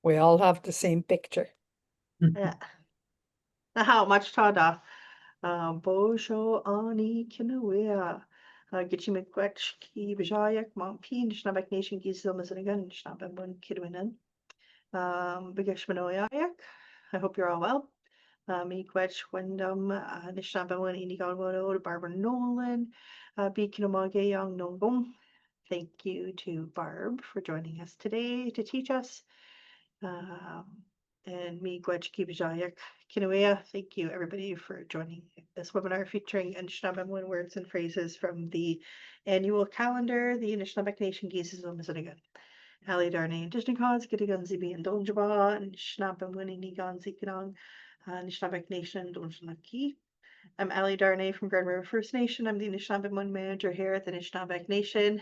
We all have the same picture. Yeah. Na how much tada. Bojo ani kinawea. Get you McQuetch key Bajayak, Mount Peen, Schnabak Nation Giizisoo-Mzinigan Anishinaabemowin Kidwinan. Bigashmanoyak. I hope you're all well. Miigwech Wyndham, Anishinaabemowin Inigonwodo, Barbara Nolan, Beakinomage Young Nongong. Thank you to Barb for joining us today to teach us. And Miigwech Kibajayak Kinawea. Thank you everybody for joining this webinar featuring Anishinaabemowin words and phrases from the annual calendar, the Anishinaabeg Nation Giizisoo-Mzinigan. Ali Darnay Dishnakaz, Gidigan Zibi and Donjaba, and Anishinaabemowin Inigan Zikinong, Anishinaabeg Nation Donjanaki. I'm Ali Darnay from Grand River First Nation. I'm the Anishinaabemowin manager here at the Anishinaabeg Nation.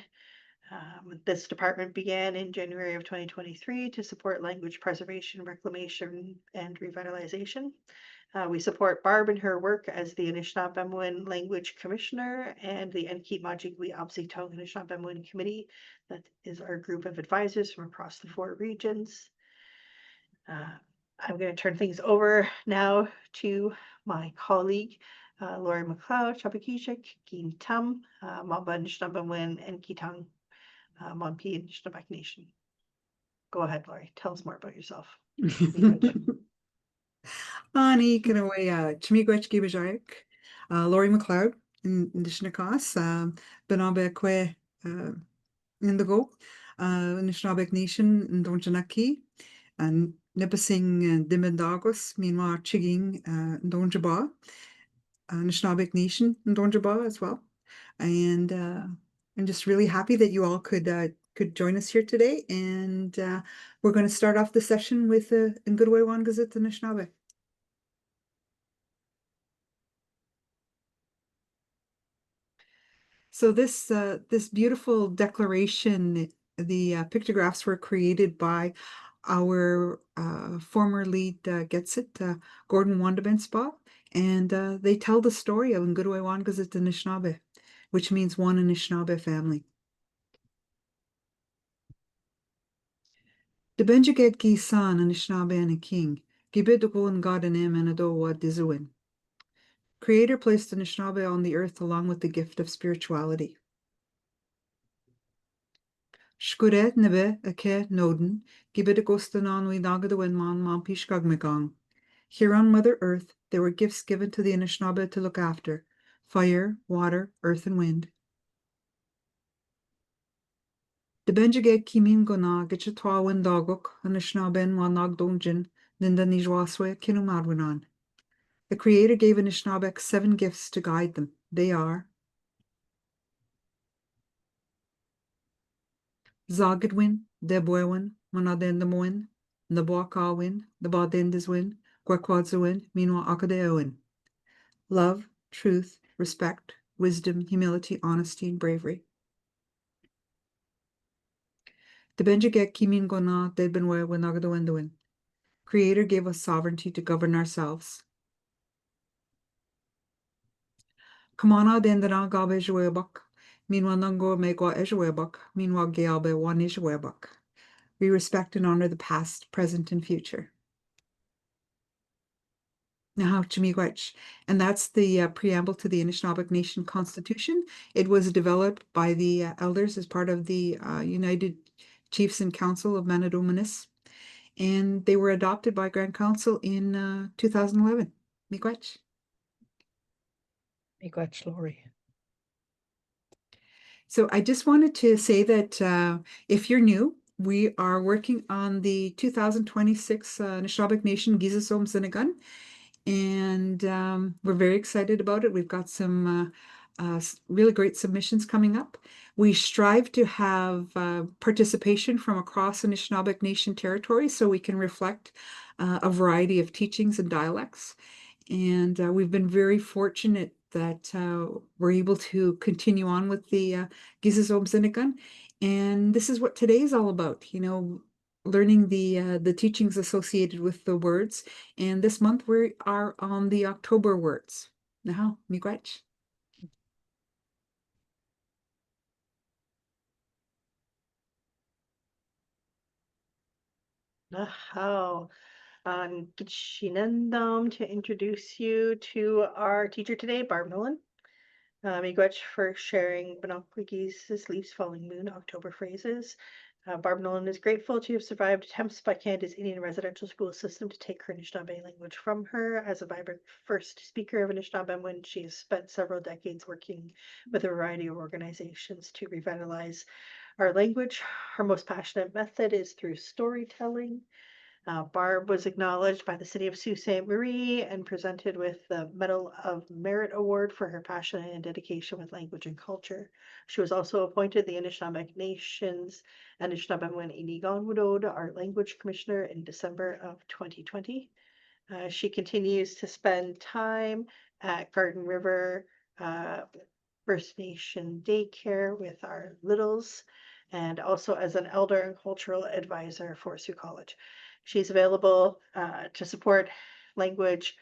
This department began in January of 2023 to support language preservation, reclamation, and revitalization. We support Barb in her work as the Anishinaabemowin Language Commissioner and the Enkit Majigwi Abzitong Anishinaabemowin Committee. That is our group of advisors from across the 4 regions. I'm going to turn things over now to my colleague, Lori McLeod, Chabakishik, Geen Tam, Mamba Anishinaabemowin, and Kitang. Monpi and Anishinaabeg Nation. Go ahead, Lori. Tell us more about yourself. Ani Kinawea, Chimigwech Gibajayak, Lori McLeod, in Dishnakas, Benabekwe Indigo, Anishinaabeg Nation, and Donjanaki, and Nipissing Dimendagos, meanwhile Chigging Donjaba, Anishinaabeg Nation and Donjaba as well. And I'm just really happy that you all could join us here today. And we're going to start off the session with Ngudwe Wangazit Anishinaabe. So this beautiful declaration, the pictographs were created by our former lead Getsit, Gordon Wandabenspa, and they tell the story of Ngudwe Wangazit Anishinaabe, which means one Anishinaabe family. De Benjaged Gi San Anishinaabe and a king, Gibidugo and God and Em and Adowa Dizuin. Creator placed Anishinaabe on the earth along with the gift of spirituality. Shkuret nebe ake noden, Gibidugostanan we nagaduin man mampishkagmegong. Here on Mother Earth, there were gifts given to the Anishinaabe to look after: fire, water, earth, and wind. De Benjaged Kimin Gona Gitchatwa Windagok, Anishinaben Wanag Donjin, Ninda Nijwaswe Kinumadwinan. The Creator gave Anishinaabeg 7 gifts to guide them. They are Zagidwin, Debwewin, Manadendamwin, Nabuakawin, Nabadendiswin, Gwekwadzuwin, Minwa Akadeowin. Love, truth, respect, wisdom, humility, honesty, and bravery. De Benjaged Kimin Gona Dedbenwe Winagadowendowin. Creator gave us sovereignty to govern ourselves. Kamana dendana gabe jwebak, meanwhile nango megwa ejwebak, meanwhile gealbe wan ejwebak. We respect and honor the past, present, and future. Now, Chimigwech, and that's the preamble to the Anishinaabeg Nation Constitution. It was developed by the elders as part of the United Chiefs and Council of Manitowominis, and they were adopted by Grand Council in 2011. Miigwech. Miigwech, Lori. So I just wanted to say that if you're new, we are working on the 2026 Anishinaabeg Nation Giizisoo-Mzinigan, and we're very excited about it. We've got some really great submissions coming up. We strive to have participation from across Anishinaabeg Nation territory so we can reflect a variety of teachings and dialects. And we've been very fortunate that we're able to continue on with the Giizisoo-Mzinigan. And this is what today is all about, learning the teachings associated with the words. And this month we are on the October words. Now, miigwech. How Giizisoo-Mzinigan to introduce you to our teacher today, Barb Nolan. Miigwech for sharing Banokwigi's Leaves Falling Moon October phrases. Barb Nolan is grateful to have survived attempts by Canada's Indian residential school system to take her Anishinaabe language from her. As a vibrant first speaker of Anishinaabemowin, she has spent several decades working with a variety of organizations to revitalize our language. Her most passionate method is through storytelling. Barb was acknowledged by the City of Sault Ste. Marie and presented with the Medal of Merit Award for her passion and dedication with language and culture. She was also appointed the Anishinaabeg Nation's Anishinaabemowin Inigonwudod Art Language Commissioner in December of 2020. She continues to spend time at Garden River First Nation daycare with our littles, and also as an elder and cultural advisor for Sioux College. She's available to support language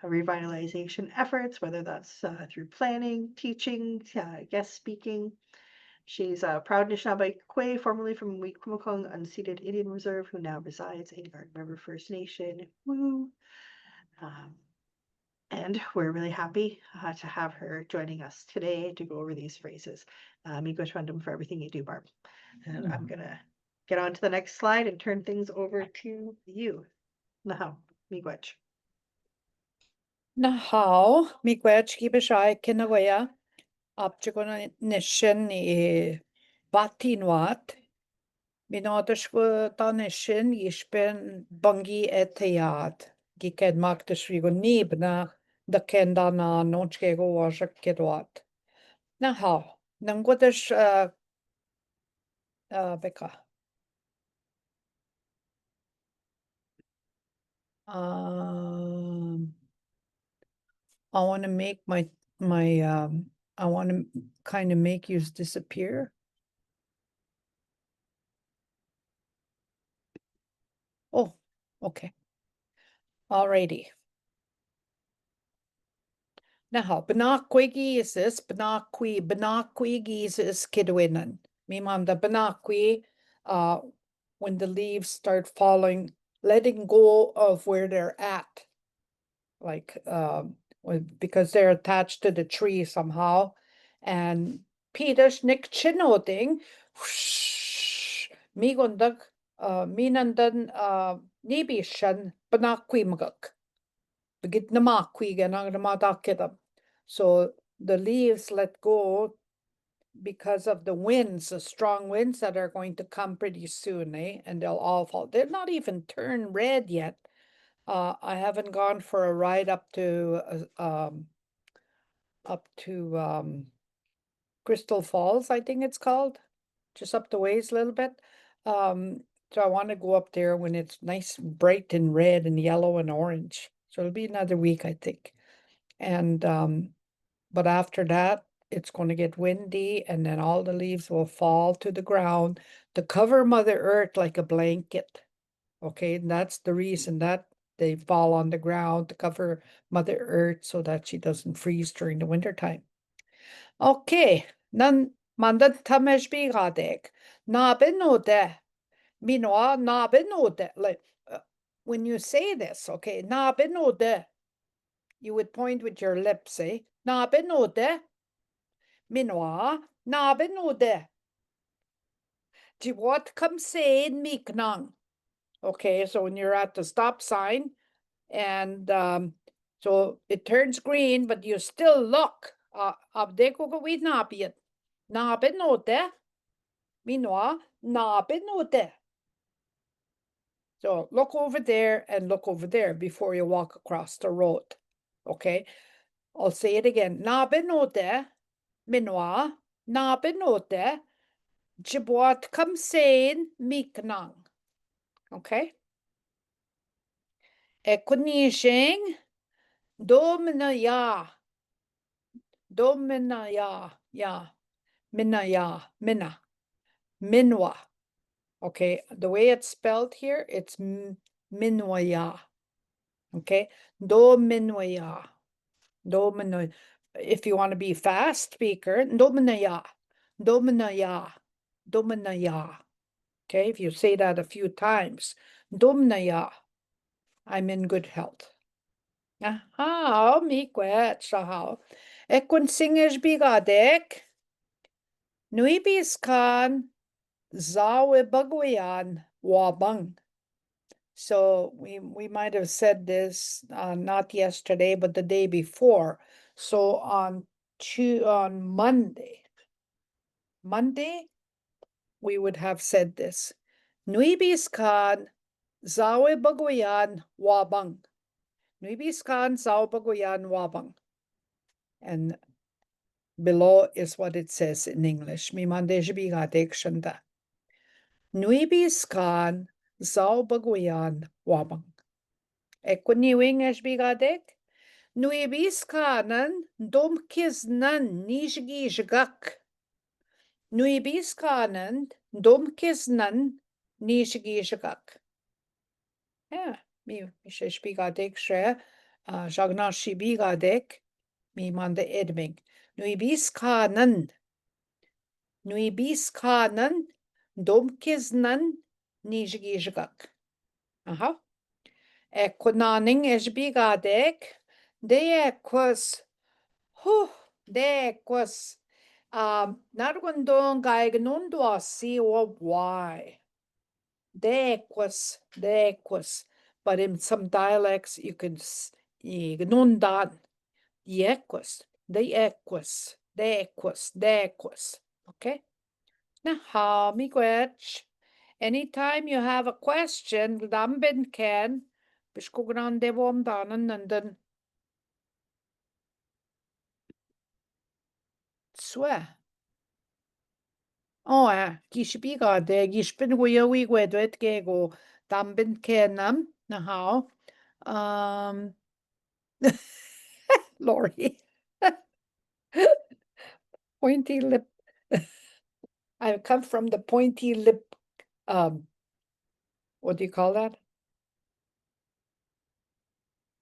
revitalization efforts, whether that's through planning, teaching, guest speaking. She's a proud Anishinaabe formerly from Wikwemokong Unceded Indian Reserve, who now resides in Garden River First Nation. Woo! And we're really happy to have her joining us today to go over these phrases. Miigwech Fundum for everything you do, Barb. And I'm gonna get on to the next slide and turn things over to you. Now, Miigwech. Nahaw, miigwech gibishai kinawaya, abjugona nishin batinwat, minodashwa tanishin yishben bungi etayad, giked magdashrigo nibna, the kendana nonchkego washak kidwat. Nahaw, nangwadish beka. I want to make I want to kind of make you disappear. Oh, okay. Alrighty. Now, Banakwi is this, Banakwi is Kidwinan. Mimam the Banakwi, when the leaves start falling, letting go of where they're at. Like, because they're attached to the tree somehow. And Peter's Nick Chinoding, Migundag, Minandan, Nibishan, Banakwi Maguk. Begit namakwi ganang namadakidam. So the leaves let go because of the winds, the strong winds that are going to come pretty soon, and they'll all fall. They're not even turned red yet. I haven't gone for a ride up to Crystal Falls, I think it's called, just up the ways a little bit. So I want to go up there when it's nice, bright and red and yellow and orange. So it'll be another week, I think. And but after that, it's going to get windy, and then all the leaves will fall to the ground to cover Mother Earth like a blanket. Okay, and that's the reason that they fall on the ground to cover Mother Earth so that she doesn't freeze during the wintertime. Okay, nan mandan tameshbi gadek. Na benode. Minoa na benode. Like when you say this, okay, na benode. You would point with your lips, eh? Na benode. Minoa na benode. Do what come say in miknang? Okay, so when you're at the stop sign and so it turns green, but you still look. Abdeko go with nabiet. Na benode. Minoa na benode. So look over there and look over there before you walk across the road. Okay, I'll say it again. Na benode. Minoa na benode. Jibwat come saying miknang. Okay. Ekunishing domina ya mina minwa. Okay, the way it's spelled here, it's minwaya. Okay, dominwaya. Domino. If you want to be fast speaker, dominaya. Okay, if you say that a few times, Dumnaya. I'm in good health. Aha, mi gwet sahal. Ekun singers bigadek. Nuibis kan zawe bagwayan wabang. So we might have said this not yesterday, but the day before. So on Monday, we would have said this. Nuibis kan zawe bagwayan wabang. Nuibis kan zawe bagwayan wabang. And below is what it says in English. Mi mandeji bigadek shanda. Nuibis kan zawe bagwayan wabang. Ekuniwing es bigadek. Nuibis kanan dom kiznan nishgishgak. Nuibis kanan dom kiznan nishgishgak. Yeah, mi shesh bigadek shre. Jagna shi bigadek. Mi mande edming. Nuibis kanan dom kiznan nishgishgak. Aha. Ekonaning es bigadek. Deekwas. Deekwas. Nargundong gaignundo si or why. Deekwas. But in some dialects you can ignundan. Deekwas. Okay? Now, mi gwech. Anytime you have a question, dambin ken, bishkugran devom danan nandan. Swe. Gishbiga de gishpin we gwedwet gego dambin kenam. Now, Lori. Pointy lip. I come from the pointy lip, what do you call that?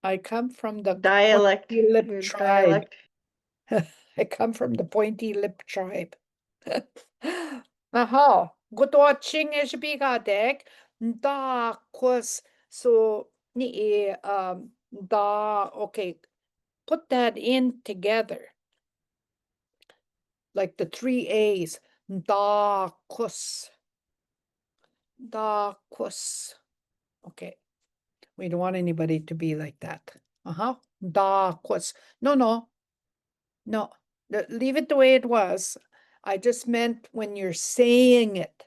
I come from the Dialect. pointy lip Your tribe. dialect. I come from the pointy lip tribe. Aha, good watching is bigadek. Da kwas so ni da okay. Put that in together. Like the 3 A's. Da kus. Da kus. Okay. We don't want anybody to be like that. Da kus. No. Leave it the way it was. I just meant when you're saying it.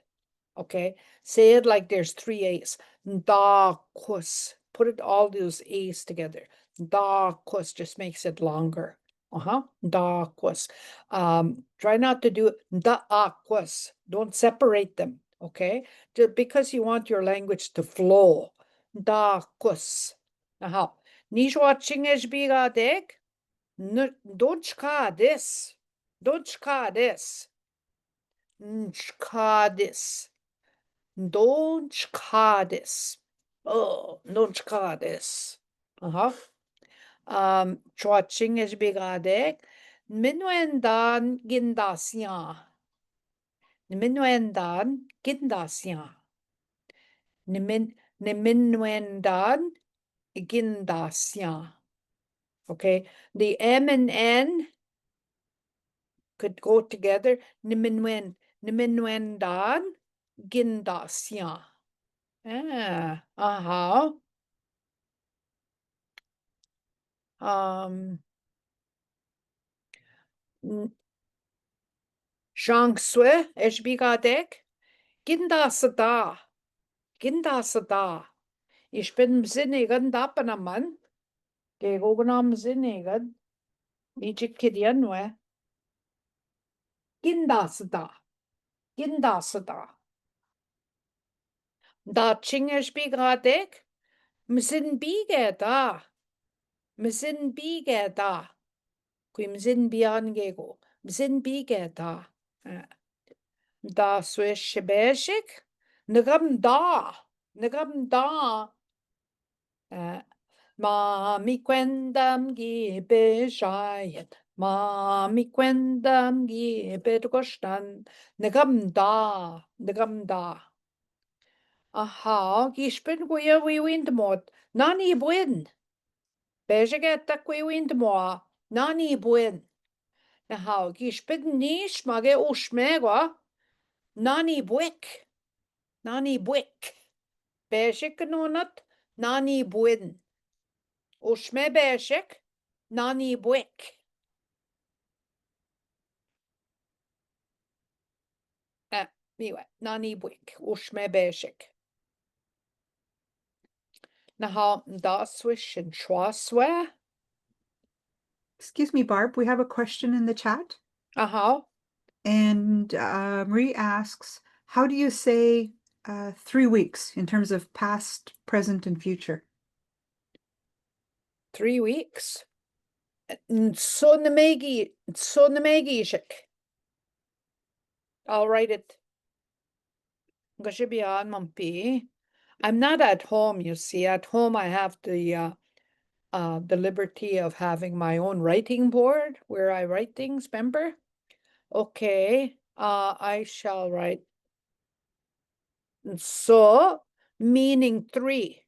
Okay. Say it like there's 3 A's. Da kus. Put it all those A's together. Da kus just makes it longer. Da kus. Try not to do da kus. Don't separate them. Okay. Just because you want your language to flow. Da kus. Nish watching es bigadek. Don't chka this. Don't chka this. Chka this. Don't chka this. Oh, don't chka this. Chwaching is bigadek. Minuendan gindasya. Minuendan gindasya. Minuendan gindasya. Okay, the M and N could go together. Niminwendan gindasya. Shangswe eşbigadek gindasada. Ich bin Mzinigan dapanaman. Gegognam Mzinigan. Ijik kidyanwe. Gindasada. Da chingesh bigadek. Mzin bige da. Kui mzin bian gego. Mzin bige da. Da swish beshik. Nagam da. Mami kwendam gibe shayet. Mami kwendam gibe gostan. Nagam da. Aha, gispin guya wi windmod. Nani bwin. Bejagetta gwi windmoa. Nani bwin. Aha, gispin nish mage ushmegwa. Nani bwick. Nani bwick. Bejik nonat. Nani bwin. Ushme bejik. Nani bwick. Miwe, nani bwick. Ushme bejik. Naha, da swish and schwaswe. Excuse me, Barb, we have a question in the chat. Aha. And Marie asks, how do you say 3 weeks in terms of past, present, and future? 3 weeks. Sonamegi ishik. I'll write it. Gashibian Mumpi. I'm not at home, you see. At home I have the liberty of having my own writing board where I write things, remember? Okay. I shall write so, meaning 3.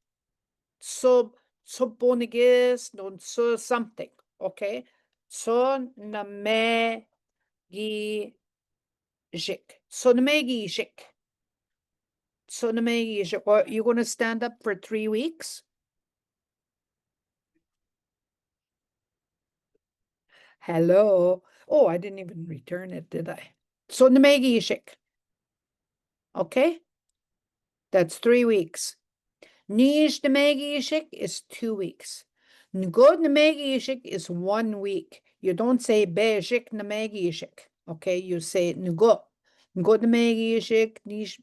So bonigis, non so something. Okay. So namegi jik. So namegi jik. So namegi jik. Are you gonna stand up for 3 weeks? Hello. Oh, I didn't even return it, did I? So namegi jik. Okay. That's 3 weeks. Nish namegi jik is 2 weeks. Ngod namegi jik is 1 week. You don't say bejik namegi jik. Okay, you say ngo. Ngod namegi jik, nish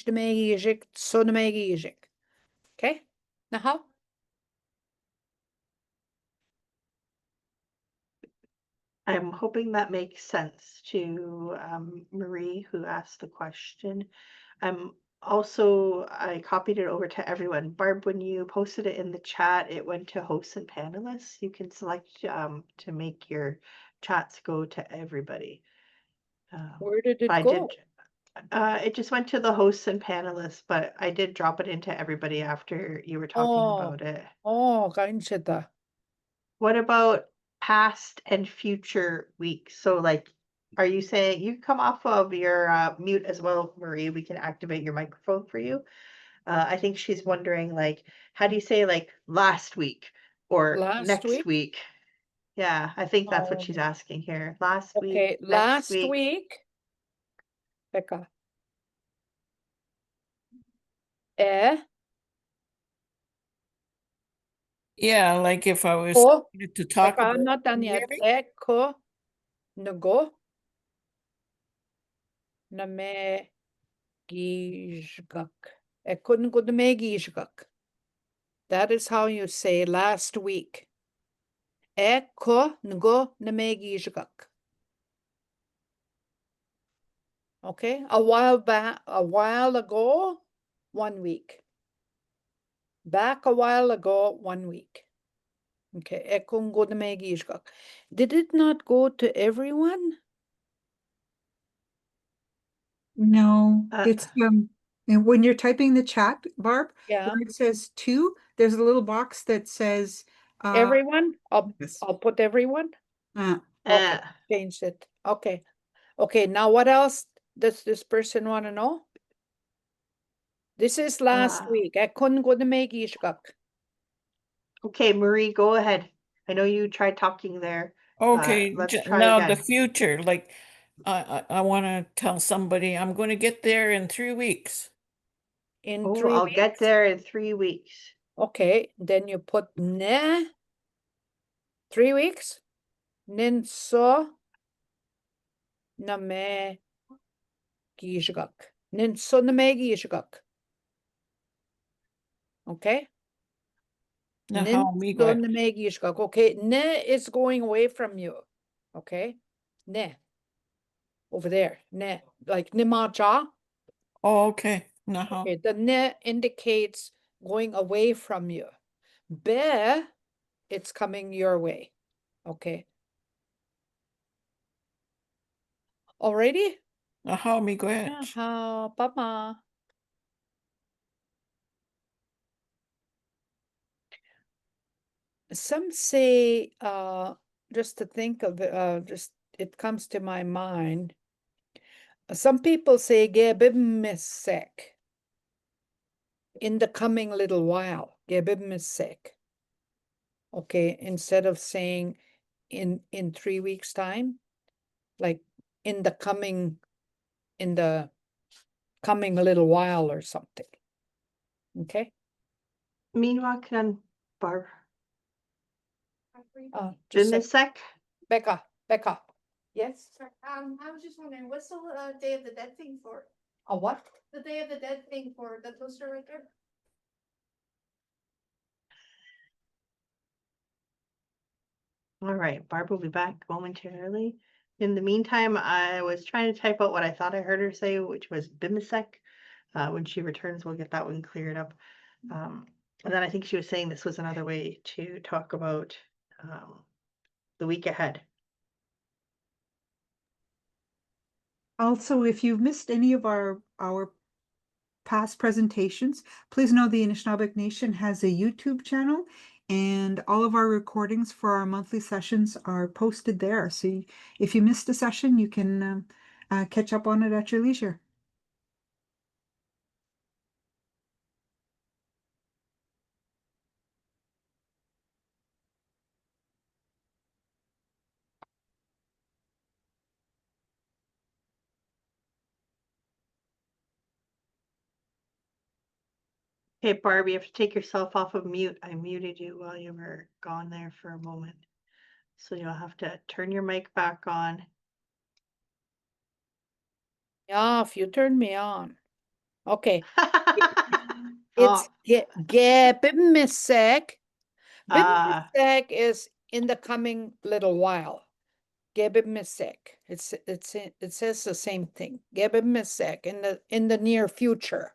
namegi jik, so namegi jik. Okay? Now how? I'm hoping that makes sense to Marie, who asked the question. I copied it over to everyone. Barb, when you posted it in the chat, it went to hosts and panelists. You can select to make your chats go to everybody. Where did it I go? did. It just went to the hosts and panelists, but I did drop it into everybody after you were talking about it. Oh, ganchita. What about past and future weeks? So like, are you saying you come off of your mute as well, Marie? We can activate your microphone for you. I think she's wondering like, how do you say like last week or Last next week? week? Yeah, I think that's what she's asking here. Last week, Okay, next last week. week. Becca. Yeah, like if I was Ko. to talk Becca, about. I'm not done Can you hear yet. me? Ko. Nago. Name gijgak. Ekun go name gijgak. That is how you say last week. Ko ngo name gijgak. Okay, a while ago, 1 week. Back a while ago, 1 week. Okay, ekun go name gijgak. Did it not go to everyone? No, it's and when you're typing the chat, Barb, Yeah. where it says 2, there's a little box that says Everyone? yes. I'll put everyone. Uh, Okay, changed it. Okay. Okay, now what else does this person want to know? This is last week. I couldn't go to make ishkak. Okay, Marie, go ahead. I know you tried talking there. Okay, Let's try now again. the future, like I want to tell somebody I'm going to get there in 3 weeks. In Oh, 3 I'll weeks? get there in 3 weeks. Okay, then you put ne 3 weeks. Nin so na me gishgak. Nin so na me gishgak. Okay? Now Nin how me so go? na me gishgak. Okay, ne is going away from you. Okay? Ne. Over there. Ne. Like nimaja. Oh, okay. Now how? Okay, the ne indicates going away from you. Be, it's coming your way. Okay. Alrighty? Now how me go ahead? How, Papa? some say, just to think of, just, it comes to my mind. Some people say gebimisek in the coming little while, gebimisek. Okay, instead of saying in 3 weeks' time, like in the coming little while or something. Okay? Meanwhile, can Barb, Just say, Bimisek? Becca. Yes? I was just wondering, what's the Day of the Dead thing for? A what? The Day of the Dead thing for the toaster right there? All right, Barb will be back momentarily. In the meantime, I was trying to type out what I thought I heard her say, which was Bimisek. When she returns, we'll get that one cleared up. And then I think she was saying this was another way to talk about the week ahead. Also, if you've missed any of our past presentations, please know the Anishinaabe Nation has a YouTube channel, and all of our recordings for our monthly sessions are posted there. So if you missed a session, you can catch up on it at your leisure. Hey, Barb, you have to take yourself off of mute. I muted you while you were gone there for a moment. So you'll have to turn your mic back on. Yeah, if you turn me on. Okay. Oh, It's gebimisek. ah, Bimisek is in the coming little while. Gebimisek. It says the same thing. Gebimisek in the near future.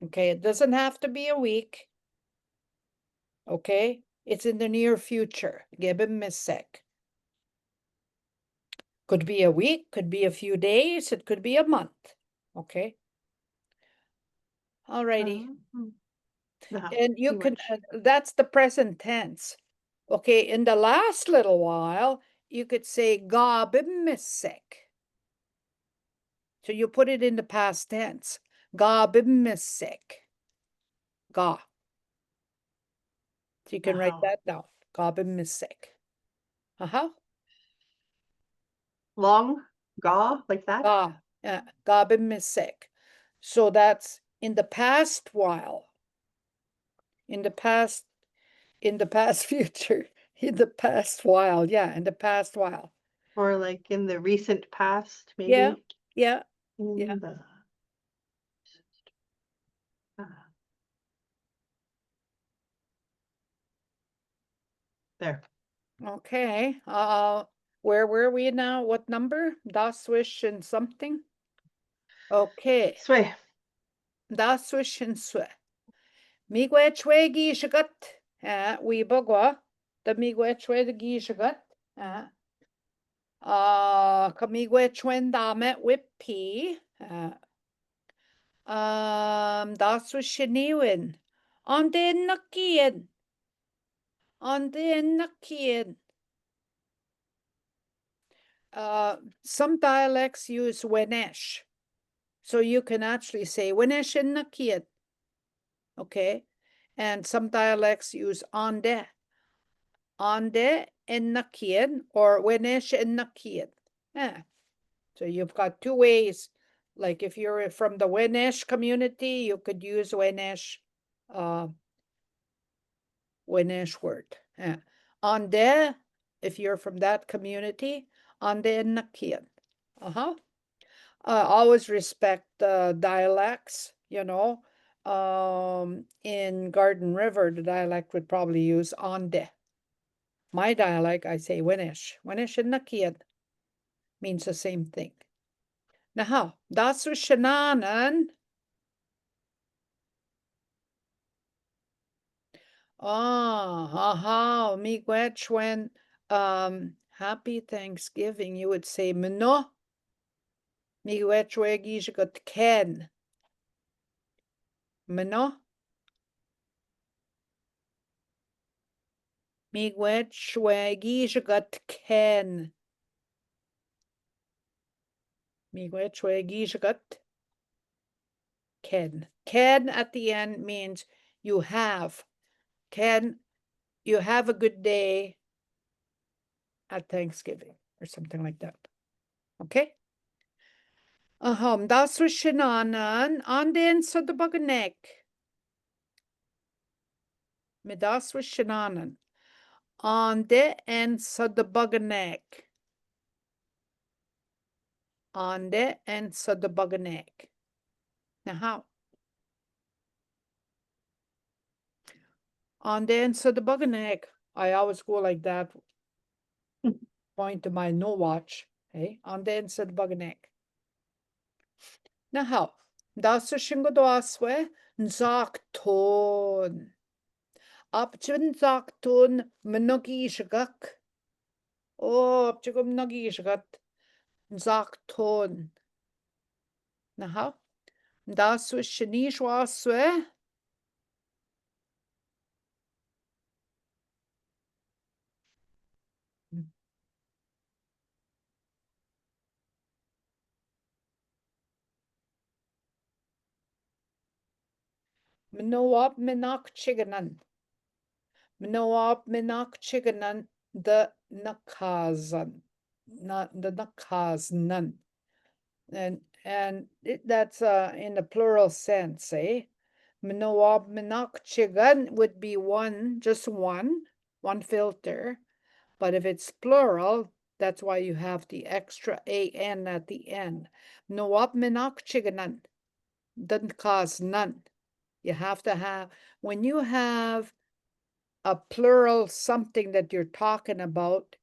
Okay, it doesn't have to be a week. Okay, it's in the near future. Gebimisek. Could be a week, could be a few days, it could be a month. Okay. Alrighty. no, And you too can, much. that's the present tense. Okay, in the last little while, you could say gabimisek. So you put it in the past tense. Gabimisek. Ga. So you can write Wow. that down. Gabimisek. Uh-huh. Long ga like that? Ga. Yeah. Gabimisek. So that's in the past while. In the past future. In the past while. Yeah, in the past while. Or like in the recent past, Yeah, maybe? yeah. In the there. Okay. Where were we now? What number? Daswish and something? Okay. Sway. Daswish and swe. Migwe chwe gishagat. We bagwa. The migwe chwe the gishagat. Kamigwe chwen dame whippy. Daswish shaniwin. On the nakian. On the nakian. Some dialects use wenesh. So you can actually say wenesh in nakian. Okay. And some dialects use ande. Ande in nakian or wenesh in nakian. Yeah. So you've got two ways. Like if you're from the Wenesh community, you could use Wenesh word. Yeah. Ande, if you're from that community, ande nakian. Always respect dialects, in Garden River, the dialect would probably use ande. My dialect, I say Wenesh. Wenesh and nakian means the same thing. Now, das was Shananan. Miigwech when happy Thanksgiving, you would say Mino. Miigwech wegi got Ken. Mino. Miigwech we giizhigat ken. Miigwech we giizhigat ken. Ken at the end means you have. Ken, you have a good day at Thanksgiving or something like that. Okay? Das was shinanan on den sa de baganek. Midas was shinanan. On de en sa de baganek. On de en sa de baganek. Now how? On de en sa de baganek. I always go like that. Point to my no watch. Okay? On de en sa de baganek. Now how? Das was shingodoswe nzakton. Apchun zakton mnogi shagak. Oh, apchugum mnogi shagat. Zakton. Now how? Das was shinishwaswe. Mnoab minak chiganan. Mnoab minak chiganan the nakazan. Not the nakaznan. And that's in the plural sense, eh? Mnoab minak chigan would be one, just one filter. But if it's plural, that's why you have the extra an at the end. Mnoab minak chiganan. Doesn't cause none. You have to have, when you have a plural something that you're talking about,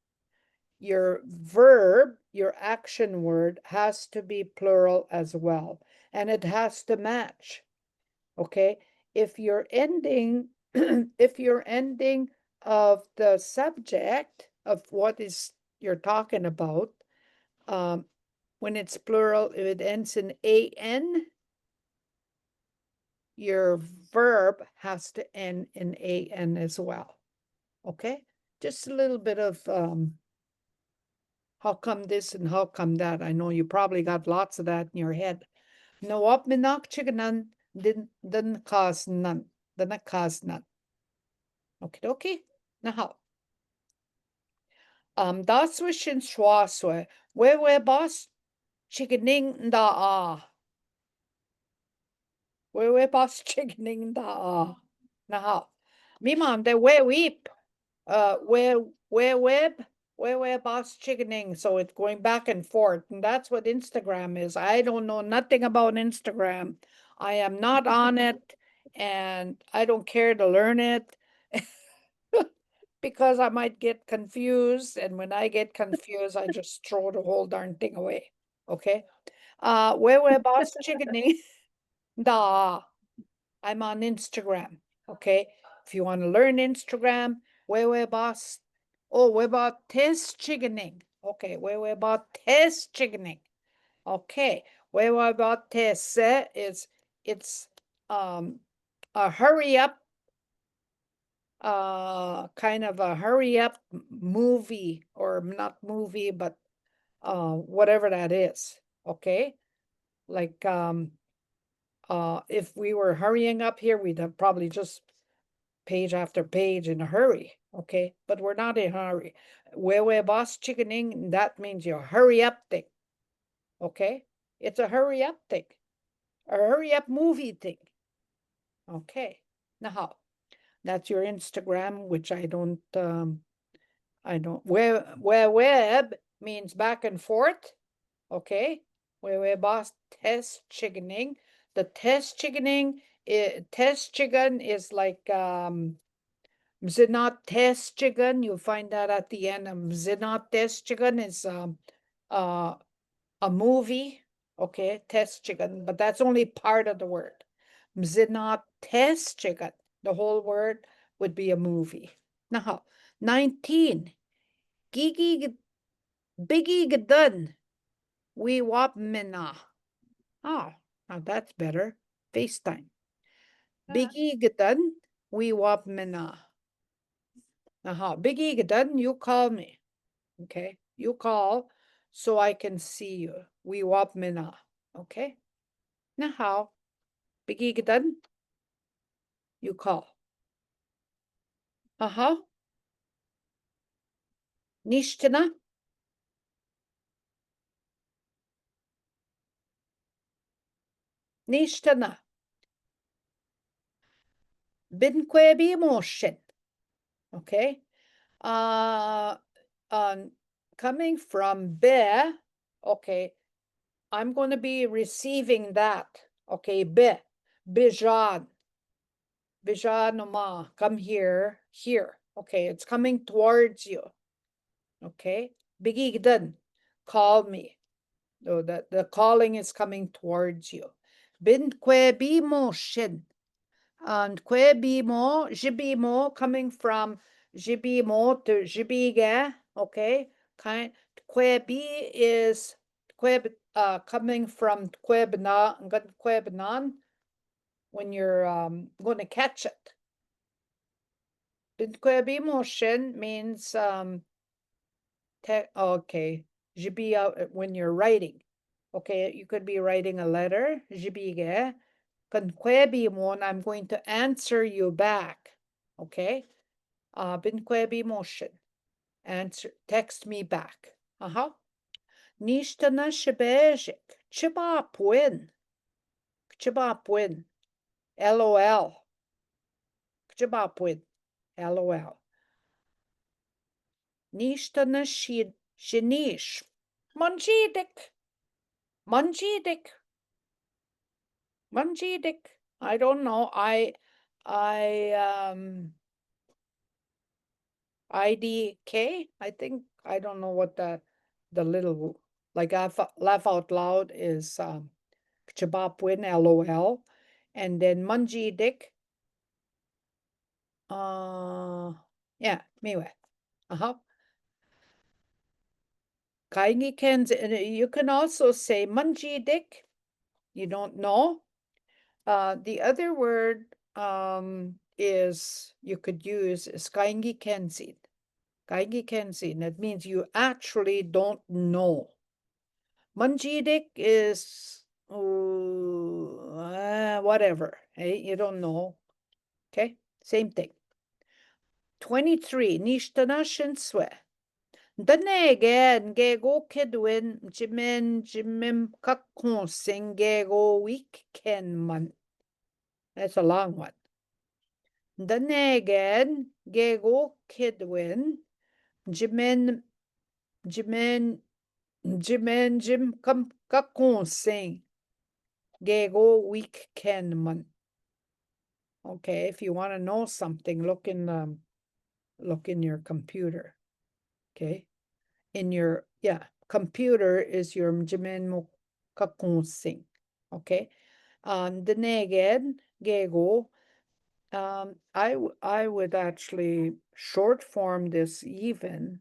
your verb, your action word has to be plural as well. And it has to match. Okay? If you're ending, if you're ending of the subject of what is you're talking about, when it's plural, if it ends in an, your verb has to end in an as well. Okay? Just a little bit of how come this and how come that. I know you probably got lots of that in your head. No up minak chiganan didn't cause none. Didn't cause none. Okay. Now das was in schwaswe. We boss chickening da We boss chickening da Now me mom de we weep. We boss chickening. So it's going back and forth. And that's what Instagram is. I don't know nothing about Instagram. I am not on it and I don't care to learn it because I might get confused. And when I get confused, I just throw the whole darn thing away. Okay. We boss chickening. Da. I'm on Instagram. Okay. If you want to learn Instagram, we boss. Oh, we about test chickening. Okay, we about test chickening. Okay, we about test is it's a hurry up, kind of a hurry up movie, or not movie, but whatever that is. Okay, like if we were hurrying up here, we'd have probably just page after page in a hurry. Okay, but we're not in a hurry. We boss chickening, that means you hurry up thing. Okay, it's a hurry up thing, a hurry up movie thing. Okay, now that's your Instagram, which I don't, where web means back and forth. Okay, we boss test chickening. The test chickening, test chicken is like, Mzinat test chicken, you'll find that at the end. Mzinat test chicken is a movie, okay, test chicken, but that's only part of the word. Mzinat test chicken, the whole word would be a movie. Now, 19. Gigi Biggie Gadun. We wap mina. Oh, now that's better. FaceTime. Biggie Gadun. We wap mina. Biggie done, you call me. Okay, you call so I can see you. We wap mina. Okay. Now, Biggie done, you call. Nishtana. Nishtana. Binkwebi motion. Okay. Coming from be, okay, I'm going to be receiving that. Okay, bijan. Bijanoma, come here, here. Okay, it's coming towards you. Okay, bigigdan, call me. So the calling is coming towards you. Bin kwebi mo shin. And kwebi mo, jibi mo, coming from jibi mo to jibiga. Okay, kwebi is coming from kwebna, kwebnan, when you're going to catch it. Kwebi motion means okay, jibi when you're writing. Okay, you could be writing a letter, jibiga. Kwebi mo, I'm going to answer you back. Okay? Kwebi motion. Answer, text me back. Nishtana shibejik. Chibapwin. Chibapwin. LOL. Chibapwin. LOL. Nishtana shinish. Manjidik. Manjidik. Manjidik. I don't know. IDK, I think. I don't know what the little, like laugh out loud is Chabapwin, LOL. And then Munji Dick. Yeah, anyway. Kaingi Kens, you can also say Munji Dick. You don't know. The other word is you could use is Kaingi Kensin. Kaingi Kensin. That means you actually don't know. Manjidik is whatever. Hey, you don't know. Okay, same thing. 23. Nishtana shinswe. Danegen gego kedwin jimim kakon sing gego week kenman. That's a long one. Danegen gego kedwin jim kakon sing gego week kenman. Okay, if you want to know something, look in your computer. Okay, in your computer is your mjimen mo kakonsing. Okay, the neged gego. I would actually short form this even.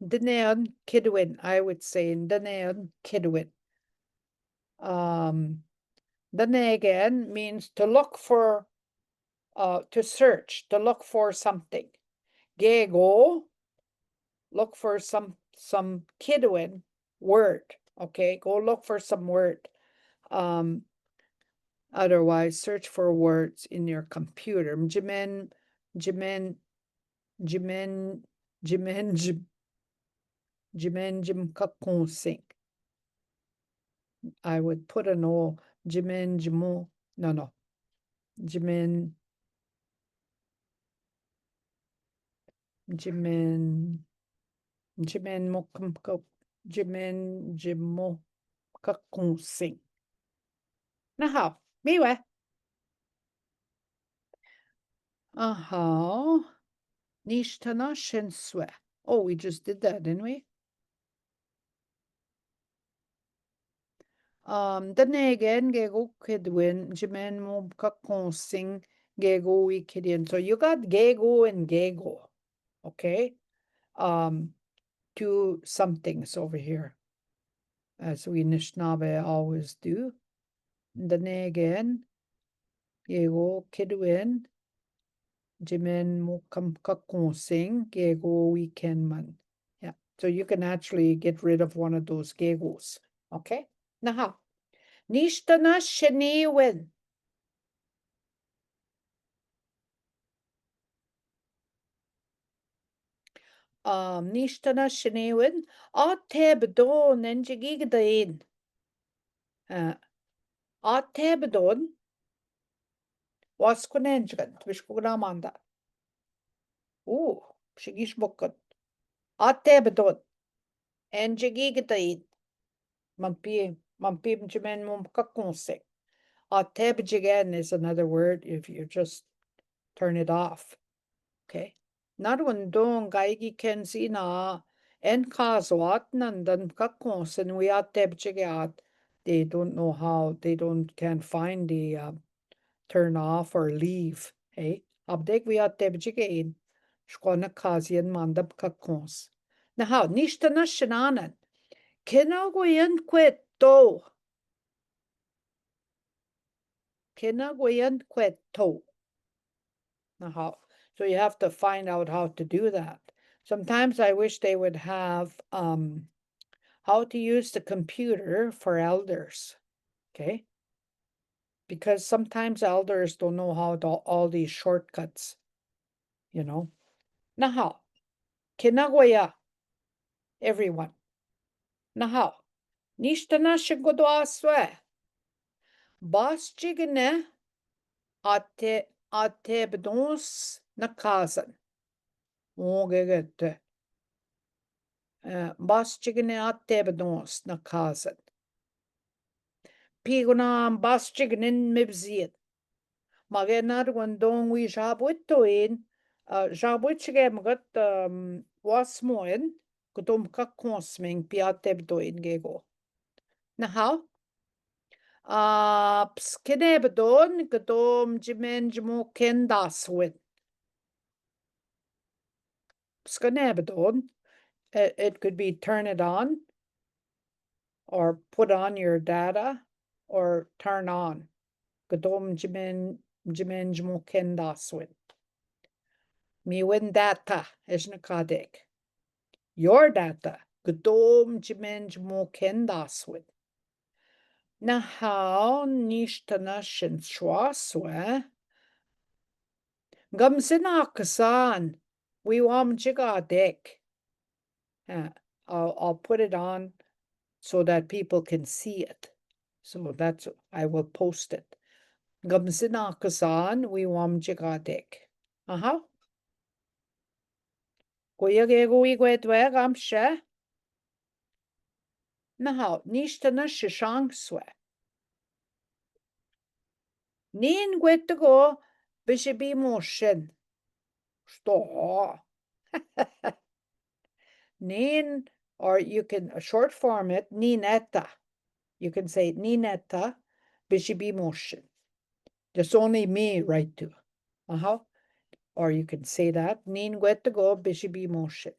Daneon kidwin. I would say Daneon kidwin. Danegen means to look for. To search, to look for something. Gego, look for some kidwin word. Okay, go look for some word. Otherwise, search for words in your computer. Jimen jim kakonsing. I would put an o jimen jimo. No. Jimen mo jimo kakonsing. Naha, miwe. Nishtana shinswe. Oh, we just did that, didn't we? Danegen gego kidwin jimen mo kakonsing gego we kidin. So you got gego and gego. Okay. Two somethings over here, as we Anishinaabe always do. Danegen gego kidwin Jimen mo kam kakonsing gego weekend man. Yeah. So you can actually get rid of one of those gegos. Okay. Now, nishtana shaniwen. Nishtana shaniwen. Atebdo nenjigigdain. Atebdon. Waskunenjgan. Twishkugamanda. Shigish bokat. Atebdon. Enjigigdain. Mampim jimen mum kakonsing. Tebjigen is another word if you just turn it off. Okay. Narundong gaigi kenzina en kaswat nandan kakonsen we tebjigat. They don't know how, can't find the turn off or leave. Hey, abdek we tebjigain. Shkona kazian mandab kakons. Na how, nishtana shananan. Kinagoyen kweto. Kinagoyen kweto. Now, so you have to find out how to do that. Sometimes I wish they would have how to use the computer for elders. Okay. Because sometimes elders don't know how to all these shortcuts, you know. Now, kinagoya, everyone. Now, nishtana shigodo aswe. Bas jigene ate bdons nakazan. Ogegete. Bas jigene ate bdons nakazan. Piguna bas jignin mibziet. Magenar wandong we jabwitoin. Jabwitchige magat wasmoen. Kutum kakonsming piatebdoin gego. Na how? Pskinebdon kutum jimen jmo kendaswin. Pskinebdon. It could be turn it on, or put on your data, or turn on. Kutum jimen jmo kendaswin. Miwin data isnakadek. Your data. Gdom jimenj mo kendaswin. Na how nishtana shin shwaswe. Gamsinakasan. We wam jigadek. I'll put it on so that people can see it. So I will post it. Gamsinakasan we wam jigadek. Goyagegui gwedwe gamshe. Now, nishtana shishangswe. Nin gwetago bishibi motion. Sto. Nin, or you can short form it, nineta. You can say nineta bishibi motion. Just only me right to. Or you can say that. Nin gwetago bishibi motion.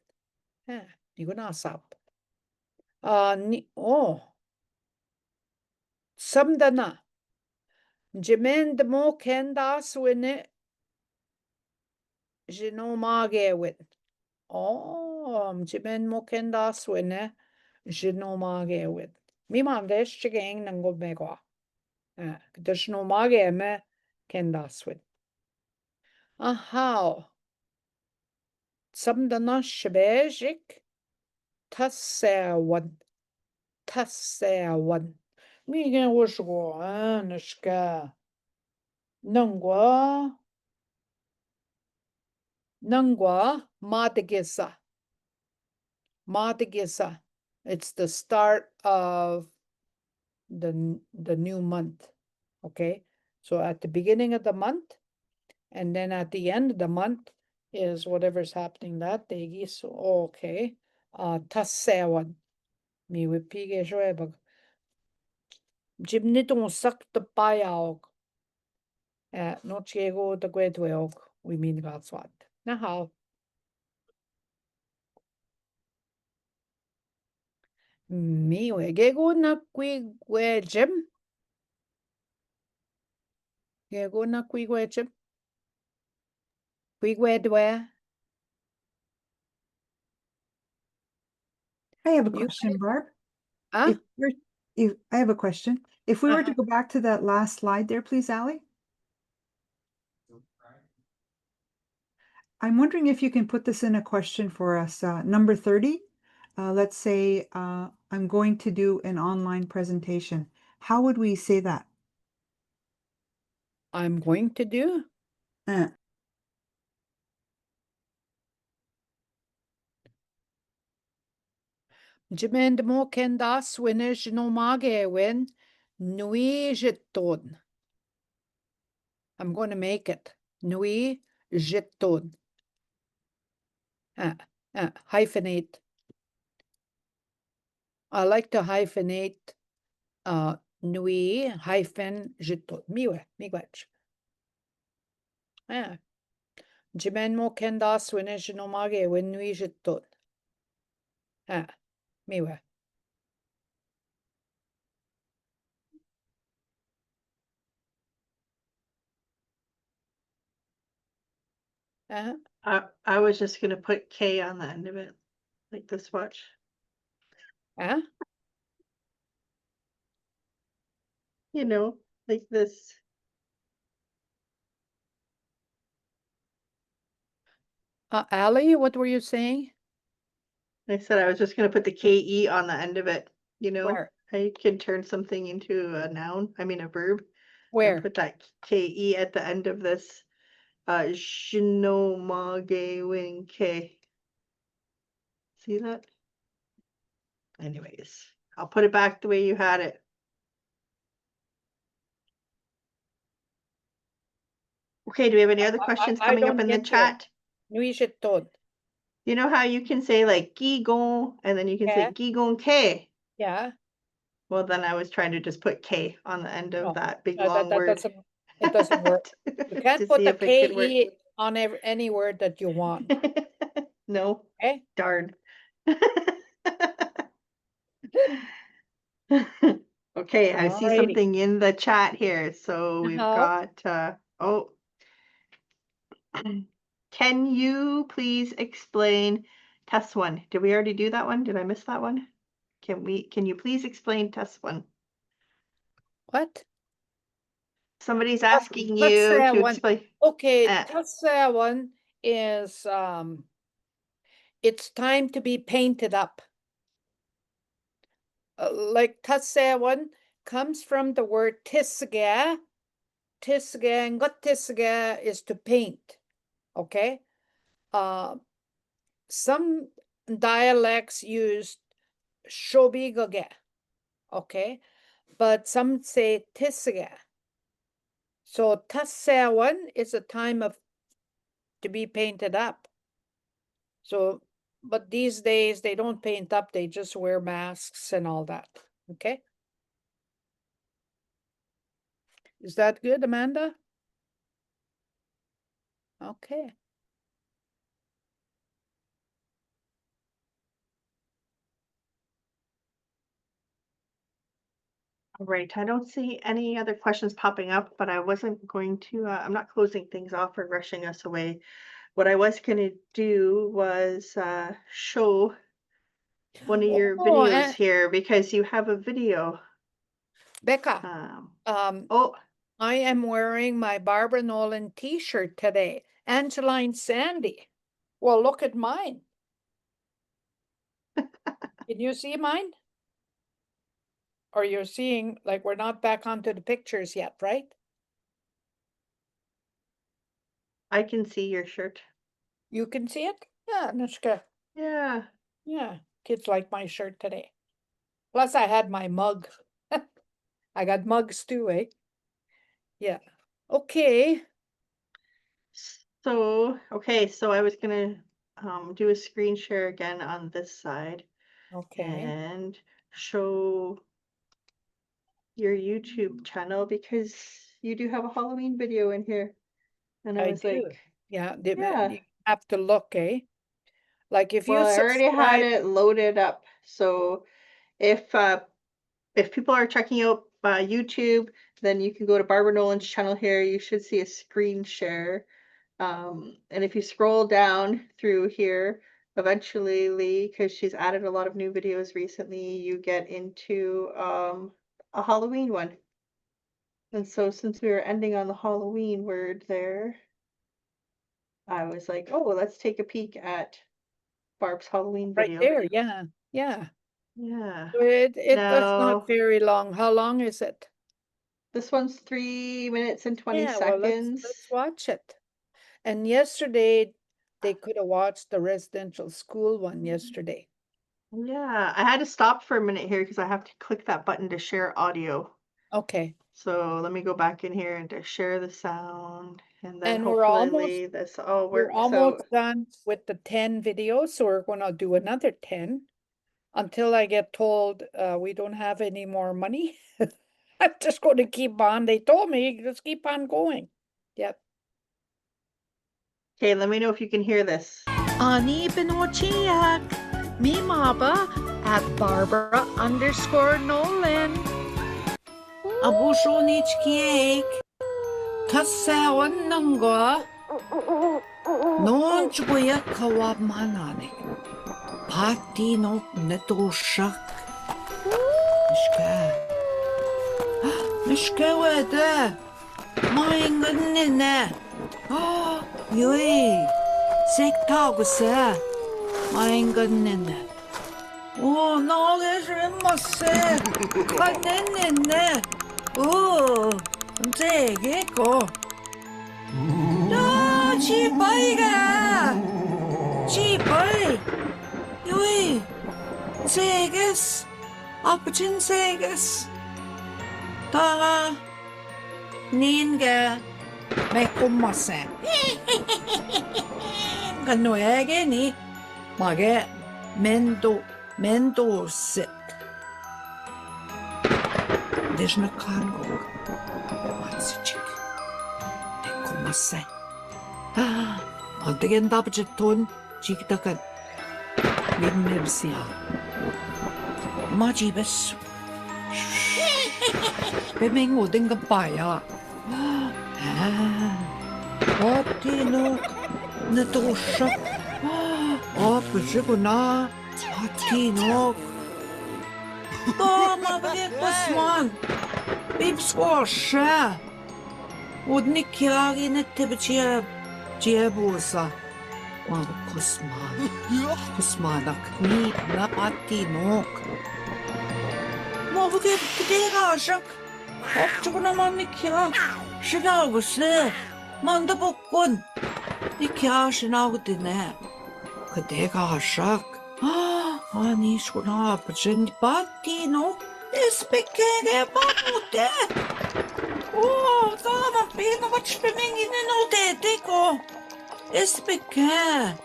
You can asap. Samdana. Jimen de mo kendas win jinomagewin. Jimen mo kendas win jinomagewin. Mi mandesh chigeng nango megwa. Dishnomage me kendas win. Samdana shbejik tassewan. Tassewan. Migen wishgo nishka. Nangwa Madagisa. Madagisa. It's the start of the new month. Okay. So at the beginning of the month, and then at the end of the month is whatever's happening that day. So okay. Tassewan. Mi wipige shoebag. Jimnitong sak the payaog. No chiego the gwedweog. We mean God's what. Now how? Miwe gego na kwigwejem. Gego na kwigwejem. Quigwedwe. I have a You- question, Barb. Huh? I have a question. If we were to Uh-huh. go back to that last slide there, please, Ally. I'm wondering if you can put this in a question for us. Number 30, let's say I'm going to do an online presentation. How would we say that? I'm going to do. Uh, Jimend mo kendas winish no mage win. Nui jiton. I'm going to make it. Nui jiton. Hyphenate. I like to hyphenate nui hyphen jiton. Miwe, miigwech. Jimen mo kendas winish no mage win nui jiton. Miwe. I was just gonna put K on the end of it, like this watch. You know, like this. Allie, what were you saying? I said I was just gonna put the KE on the end of it, you know? Where? I can turn something into a noun, I mean a verb, and Where? put that KE at the end of this. Giizisoo-Mzinigan K. See that? Anyways, I'll put it back the way you had it. Okay, do we have any other questions I coming up don't in the get you. chat? Nui jiton. You know how you can say like Gigon and then you can say Yeah. Gigon K? Yeah. Well, then I was trying to just put K on the end of No, that big that long word. it doesn't work. You can't To put see the if it could work. KE on any word that you want. No, Okay? darn. Okay, I see Alrighty. something in the chat here. So we've got, oh, can you please explain test one? Did we already do that one? Did I miss that one? Can you please explain test one? What? Somebody's asking Let's you say to one. explain. Okay, Uh, test one is it's time to be painted up. Like one comes from the word tisga. Tisga and got tisga is to paint. Okay? Some dialects use shobigage. Okay? But some say tisga. So tassawan is a time of to be painted up. So, but these days they don't paint up, they just wear masks and all that. Okay? Is that good, Amanda? Okay. all right, I don't see any other questions popping up, but I wasn't going to, I'm not closing things off or rushing us away. What I was gonna do was show one of your videos here because you have a video. Becca, Oh, I am wearing my Barbara Nolan t-shirt today. Angeline Sandy. Well, look at mine. Can you see mine? Or you're seeing, like, we're not back onto the pictures yet, right? I can see your shirt. You can see it? Yeah, Nushka. Yeah. Yeah, kids like my shirt today. Plus I had my mug. I got mugs too, eh? Yeah. Okay. So, okay, so I was gonna do a screen share again on this side Okay. and show your YouTube channel because you do have a Halloween video in here. And I was do. like, Yeah, yeah. you have to look, eh? Like if Well, you I already had subscribe, it loaded up. So if people are checking out YouTube, then you can go to Barbara Nolan's channel here. You should see a screen share And if you scroll down through here, eventually, Lee, because she's added a lot of new videos recently, you get into a Halloween one. And so since we were ending on the Halloween word there, I was like, oh, well, let's take a peek at Barb's Halloween Right video. there, yeah, yeah. Yeah. That's not Now, very long. How long is it? this one's 3 minutes and 20 Yeah, well, seconds. let's watch it. And yesterday, they could have watched the residential school one yesterday. Yeah, I had to stop for a minute here because I have to click that button to share audio. Okay, So let me go back in here and to share the sound, and then and hopefully this all we're works almost out. done with the 10 videos, so we're gonna do another 10 until I get told we don't have any more money. I'm just gonna keep on. They told me just keep on going. Yep. Okay, let me know if you can hear this. Ani Benochiak, me maba at Barbara_Nolan. Abusonichkiek. Kasawanangwa. Non chuya kawab manane. Pati no netushak. Mishka. Mishka wada. Mainganine. Oh, yui. Sektaguse. Mainganine. Oh, no, there's a masse. Kanene. Oh, go. No, chipaiga. Chipai. Yui. Segas. Apachin segas. Ta. Ninga. Mekumase. Kanoege ni. Mage. Mendo sit. There's no cargo. What's a chick? Mekumase. Ah. Altagen dapajeton. Chiktakan. Midmibsia. Majibes. Beming uding kapaya. Patino. Natusha. Pajiguna. Patino. Toma, Pasman. Bib squash. Wouldn't carry in a tibitia. Jebusa. Well, Kusmanak. Ni na Patino. Mo, forget the Rajak. Opchuna Mamika. Shigawase. Mandabukun. The cash and out in there. Kadega Shak. Anish would have a chin Patino. This became a bubble. Oh, Dama Pino, what's swimming in an old day, Dico? This became.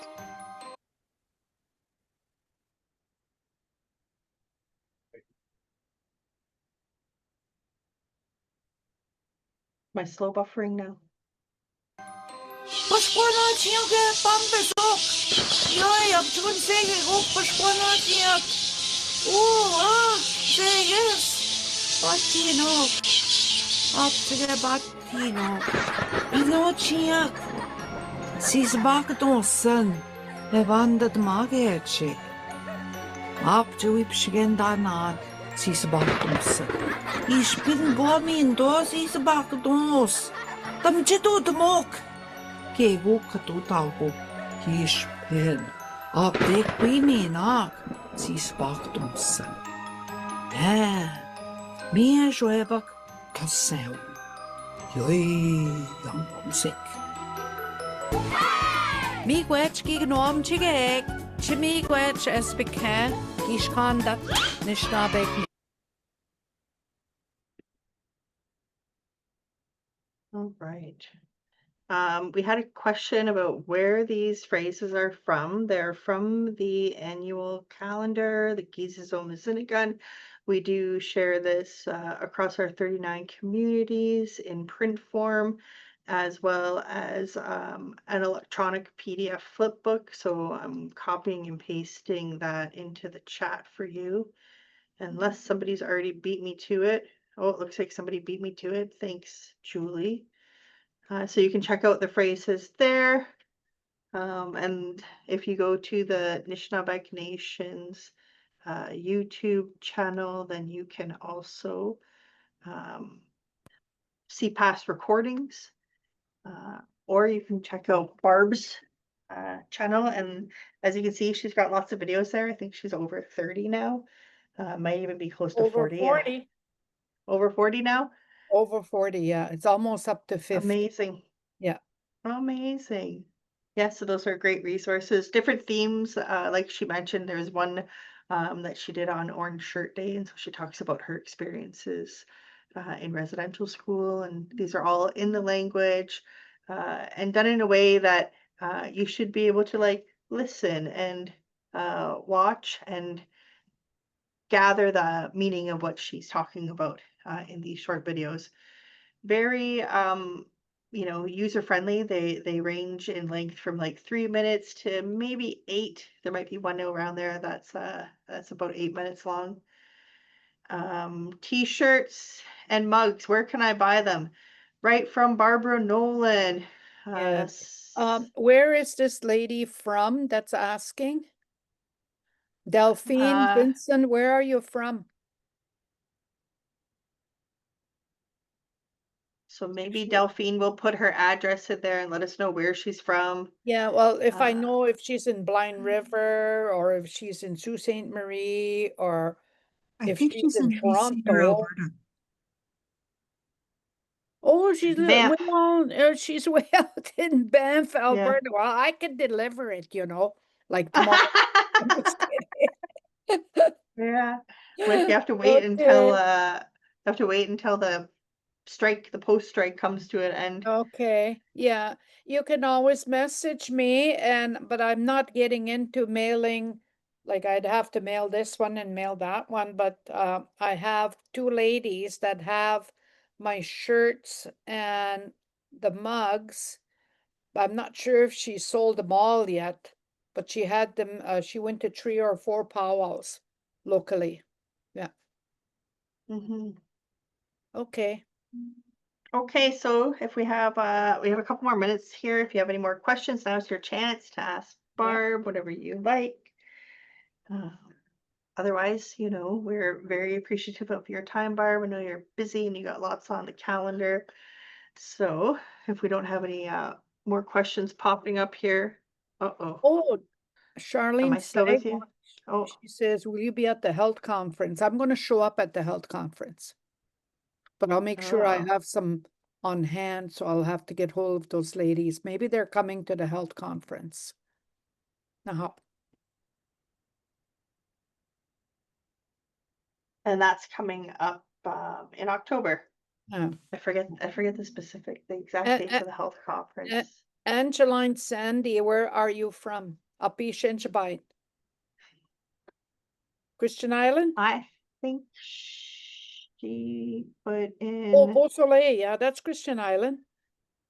My slow buffering now. Пашпанатьяга пампесок. Яй, апчун сегек, пашпанатьяк. О, сегес. Батинок. Апчеге батинок. Иночьяк. Сизбак досан. Левандат магечек. Апчуи пшген данат. Сизбак досан. Ich bin Gomin, dos Sisbak dos. Tamchito demok. Kego katutago. Hish pen. Up de quiminak. Sisbak dosan. Mia joebak. Kassel. Joi, young music. Mi gwetch gegen om chigek. Chimi gwetch es bekan. Gishkanda. Nishnabek. All right. We had a question about where these phrases are from. They're from the annual calendar, the Giizisoo-Mzinigan. We do share this across our 39 communities in print form, as well as an electronic PDF flipbook. So I'm copying and pasting that into the chat for you. Unless somebody's already beat me to it. Oh, it looks like somebody beat me to it. Thanks, Julie. So you can check out the phrases there. And if you go to the Anishinaabeg Nation's YouTube channel, then you can also see past recordings, or you can check out Barb's channel. And as you can see, she's got lots of videos there. I think she's over 30 now. Might even be close to Over 40. 40. Over 40 now. Over 40, yeah. It's almost up to 50. Amazing. Yeah. Amazing. Yeah, so those are great resources. Different themes, like she mentioned, there's one that she did on Orange Shirt Day, and so she talks about her experiences in residential school, and these are all in the language and done in a way that you should be able to like listen and watch and gather the meaning of what she's talking about in these short videos. Very user friendly. They range in length from like 3 minutes to maybe 8. There might be one around there that's about 8 minutes long. T-shirts and mugs, where can I buy them? Right from Barbara Nolan. Yeah. Where is this lady from that's asking? Delphine, Uh, Vincent, where are you from? so maybe She- Delphine will put her address in there and let us know where she's from. Yeah, well, if I Uh, know if she's in Blind River or if she's in Sault Ste. Marie or I if think she's she's in in BC or Toronto. Alberta. Oh, she's Banff. she's way out in Banff, Yeah. Alberta. Well, I can deliver it, like tomorrow. I'm just kidding. Yeah. Like you have to wait until the post strike comes to an end. Okay, yeah, you can always message me but I'm not getting into mailing. Like I'd have to mail this one and mail that one, but I have two ladies that have my shirts and the mugs. I'm not sure if she sold them all yet, but she had them, she went to 3 or 4 powwows locally. Yeah, Mhm. okay. Okay, so if we have a couple more minutes here. If you have any more questions, now's your chance to ask Yeah. Barb whatever you like. Uh, Otherwise, we're very appreciative of your time, Barb. I know you're busy and you got lots on the calendar. So if we don't have any more questions popping up here. Uh-oh. Oh, Am Charlene I still with Sag, you? Oh, she says, will you be at the health conference? I'm going to show up at the health conference, but I'll make sure I oh. have some on hand, so I'll have to get hold of those ladies. Maybe they're coming to the health conference. Now, And that's coming up in October. uh, I forget the exact A- date a- of the health A- conference. Angeline Sandy, where are you from? Uppy Shinchibite. Christian Island? I think she put Oh, in, Beausoleil, yeah, that's Christian Island.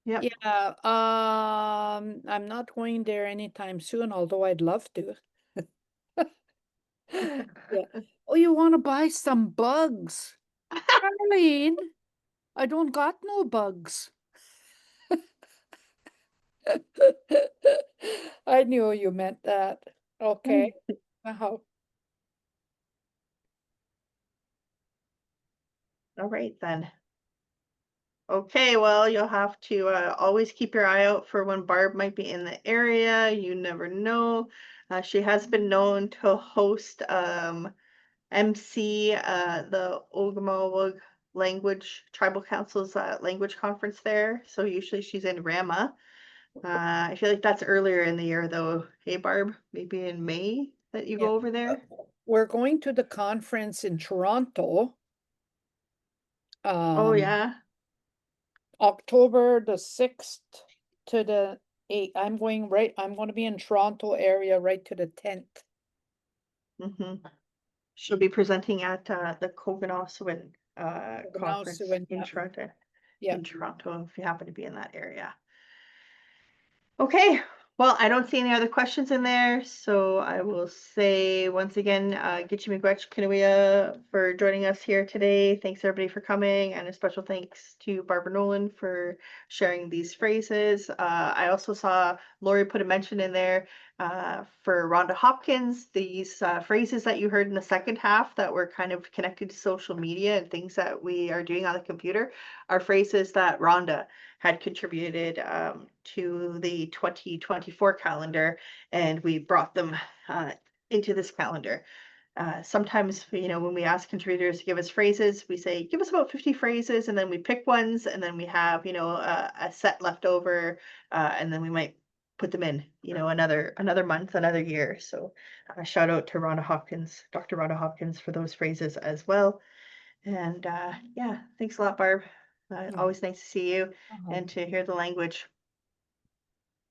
yep. Yeah, I'm not going there anytime soon, although I'd love to. Yeah. Oh, you want to buy some bugs? Charlene, I don't got no bugs. I knew you meant that. Okay. Uh-huh. All right then. Okay, well, you'll have to always keep your eye out for when Barb might be in the area. You never know. She has been known to host MC the Ogama language tribal council's language conference there. So usually she's in Rama. I feel like that's earlier in the year though. Hey Barb, maybe in May that you Yeah. go over there. We're going to the conference in Toronto. Oh yeah. October the 6th to the 8th. I'm going to be in Toronto area right to the 10th. She'll be presenting at the Koganasuan conference Koganasuan, in yeah. Toronto. Yeah. In Toronto, if you happen to be in that area. Okay, Well, I don't see any other questions in there, so I will say once again, Giizisoo-Mzinigan Anishinaabemowin for joining us here today. Thanks everybody for coming, and a special thanks to Barbara Nolan for sharing these phrases. I also saw Lori put a mention in there for Rhonda Hopkins. These phrases that you heard in the second half that were kind of connected to social media and things that we are doing on the computer are phrases that Rhonda had contributed to the 2024 calendar, and we brought them into this calendar. Sometimes, when we ask contributors to give us phrases, we say, give us about 50 phrases, and then we pick ones, and then we have, a set left over, and then we might put them in, another month, another year. So shout out to Dr. Rhonda Hopkins for those phrases as well. And yeah, thanks a lot, Barb. Always nice to see you and to hear the language.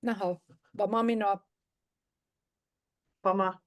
Naho, ba mami no Bama.